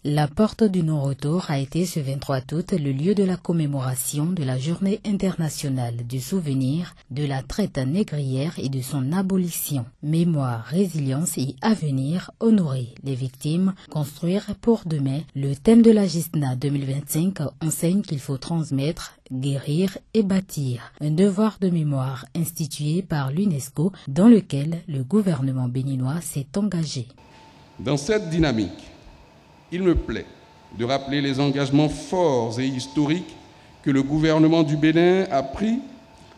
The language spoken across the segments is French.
La porte du non-retour a été ce 23 août le lieu de la commémoration de la Journée internationale du souvenir de la traite négrière et de son abolition. Mémoire, résilience et avenir, honorer les victimes, construire pour demain. Le thème de la GISNA 2025 enseigne qu'il faut transmettre, guérir et bâtir. Un devoir de mémoire institué par l'UNESCO dans lequel le gouvernement béninois s'est engagé. Dans cette dynamique, il me plaît de rappeler les engagements forts et historiques que le gouvernement du Bénin a pris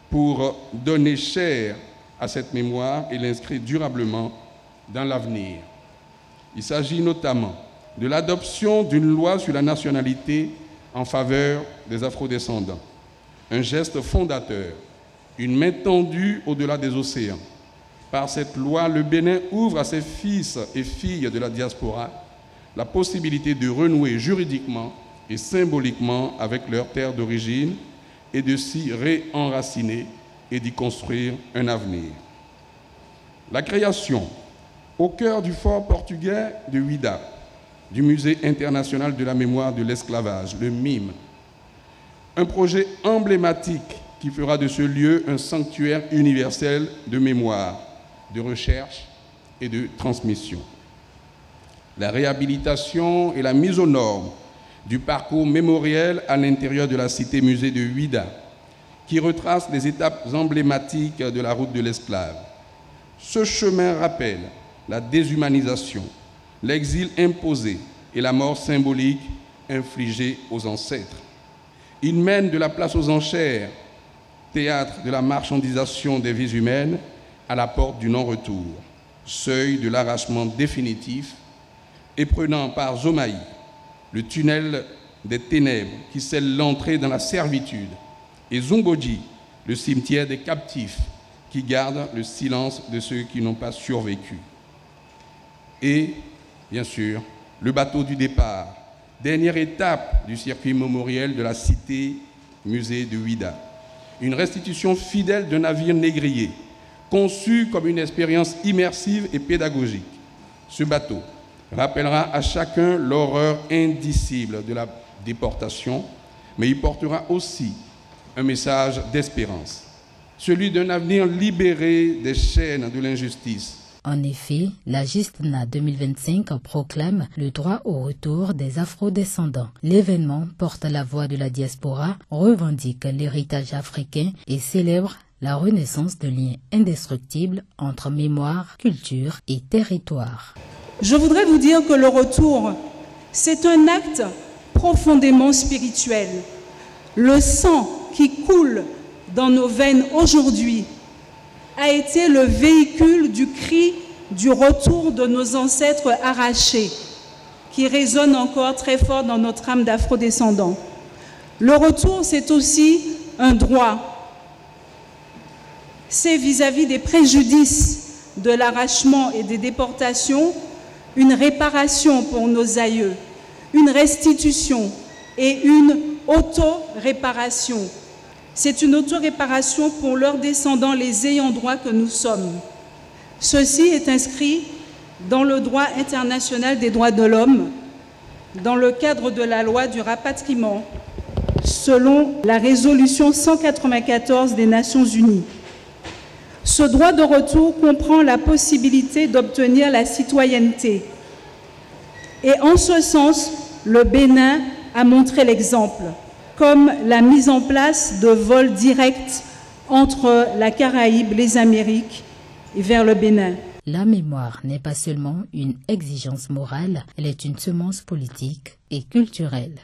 pour donner chair à cette mémoire et l'inscrire durablement dans l'avenir. Il s'agit notamment de l'adoption d'une loi sur la nationalité en faveur des afrodescendants, un geste fondateur, une main tendue au-delà des océans. Par cette loi, le Bénin ouvre à ses fils et filles de la diaspora la possibilité de renouer juridiquement et symboliquement avec leur terre d'origine et de s'y réenraciner et d'y construire un avenir. La création, au cœur du fort portugais de Ouida, du Musée international de la mémoire de l'esclavage, le MIM, un projet emblématique qui fera de ce lieu un sanctuaire universel de mémoire, de recherche et de transmission. La réhabilitation et la mise aux normes du parcours mémoriel à l'intérieur de la cité-musée de Ouida, qui retrace les étapes emblématiques de la route de l'esclave. Ce chemin rappelle la déshumanisation, l'exil imposé et la mort symbolique infligée aux ancêtres. Il mène de la place aux enchères, théâtre de la marchandisation des vies humaines, à la porte du non-retour, seuil de l'arrachement définitif, et prenant par Zomaï le tunnel des ténèbres qui scelle l'entrée dans la servitude, et Zumboji, le cimetière des captifs qui garde le silence de ceux qui n'ont pas survécu. Et, bien sûr, le bateau du départ, dernière étape du circuit mémoriel de la cité-musée de Ouida. Une restitution fidèle d'un navire négrier, conçu comme une expérience immersive et pédagogique. Ce bateau rappellera à chacun l'horreur indicible de la déportation, mais il portera aussi un message d'espérance, celui d'un avenir libéré des chaînes de l'injustice. En effet, la GISNA 2025 proclame le droit au retour des afrodescendants. L'événement porte la voix de la diaspora, revendique l'héritage africain et célèbre la renaissance de liens indestructibles entre mémoire, culture et territoire. Je voudrais vous dire que le retour, c'est un acte profondément spirituel. Le sang qui coule dans nos veines aujourd'hui a été le véhicule du cri du retour de nos ancêtres arrachés, qui résonne encore très fort dans notre âme d'afrodescendants. Le retour, c'est aussi un droit. C'est vis-à-vis des préjudices de l'arrachement et des déportations, une réparation pour nos aïeux, une restitution et une auto-réparation. C'est une auto-réparation pour leurs descendants, les ayants droit que nous sommes. Ceci est inscrit dans le droit international des droits de l'homme, dans le cadre de la loi du rapatriement, selon la résolution 194 des Nations Unies. Ce droit de retour comprend la possibilité d'obtenir la citoyenneté. Et en ce sens, le Bénin a montré l'exemple, comme la mise en place de vols directs entre la Caraïbe, les Amériques et vers le Bénin. La mémoire n'est pas seulement une exigence morale, elle est une semence politique et culturelle.